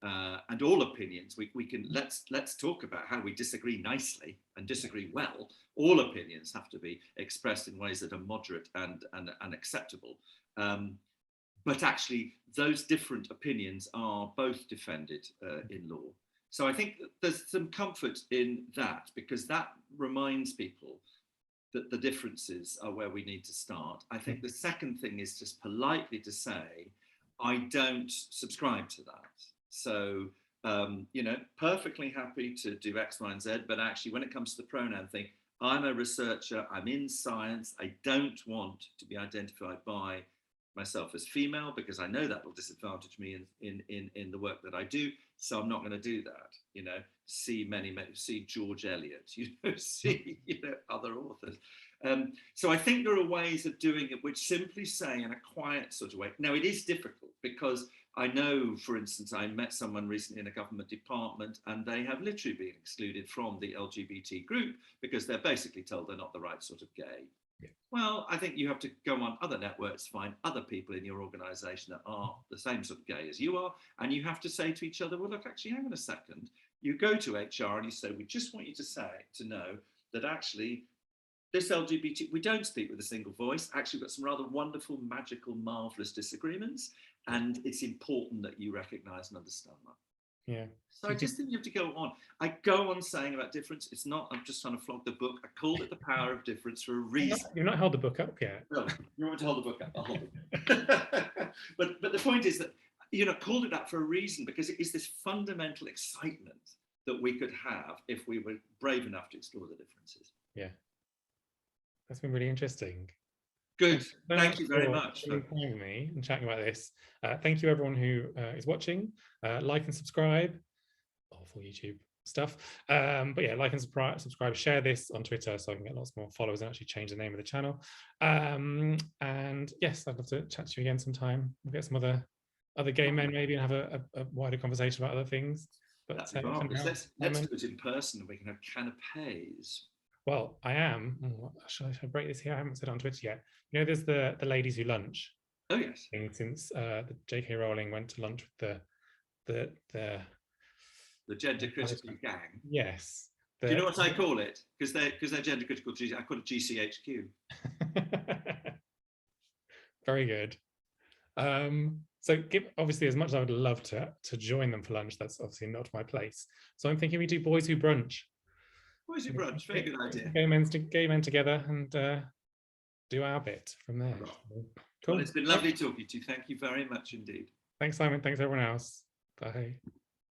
and all opinions, we can let's talk about how we disagree nicely and disagree well. All opinions have to be expressed in ways that are moderate and acceptable. But actually, those different opinions are both defended in law. So I think there's some comfort in that, because that reminds people that the differences are where we need to start. I think the second thing is just politely to say, I don't subscribe to that. So, perfectly happy to do X, Y, and Z, but actually when it comes to the pronoun thing, I'm a researcher, I'm in science, I don't want to be identified by myself as female, because I know that will disadvantage me in the work that I do. So I'm not going to do that. See George Eliot, see other authors. So I think there are ways of doing it which simply say in a quiet sort of way. Now it is difficult, because I know, for instance, I met someone recently in a government department, and they have literally been excluded from the LGBT group because they're basically told they're not the right sort of gay. Yeah. Well, I think you have to go on other networks, find other people in your organisation that are the same sort of gay as you are, and you have to say to each other, well, look, actually, hang on a second. You go to HR and you say, we just want you to know that actually this LGBT, we don't speak with a single voice. Actually, we've got some rather wonderful, magical, marvellous disagreements, and it's important that you recognise and understand that. Yeah. So I just think you have to go on. I go on saying about difference. It's not, I'm just trying to flog the book. I called it The Power of Difference for a reason. You've not held the book up yet. No, you want me to hold the book up? I'll hold it. But the point is that, called it that for a reason, because it is this fundamental excitement that we could have if we were brave enough to explore the differences. Yeah. That's been really interesting. Good. Thank you very much for joining me and chatting about this. Thank you everyone who is watching. Like and subscribe, or for YouTube, stuff. But yeah, like and subscribe, share this on Twitter so I can get lots more followers and actually change the name of the channel. And yes, I'd love to chat to you again sometime. We'll get some other gay men maybe and have a wider conversation about other things. But That'd be marvelous. Let's do it in person and we can have canapes. Well, I am. Should I break this here? I haven't said it on Twitter yet. You know, there's the ladies who lunch. Oh yes. Since the J.K. Rowling went to lunch with the gender critical gang. Yes. Do you know what I call it? Because they're gender critical. I call it GCHQ. Very good. So obviously, as much as I would love to join them for lunch, that's obviously not my place. So I'm thinking we do Boys Who Brunch. Boys Who Brunch, very good idea. Gay men together and do our bit from there. Right. Cool. Well, it's been lovely talking to you. Thank you very much indeed. Thanks, Simon. Thanks, everyone else. Bye.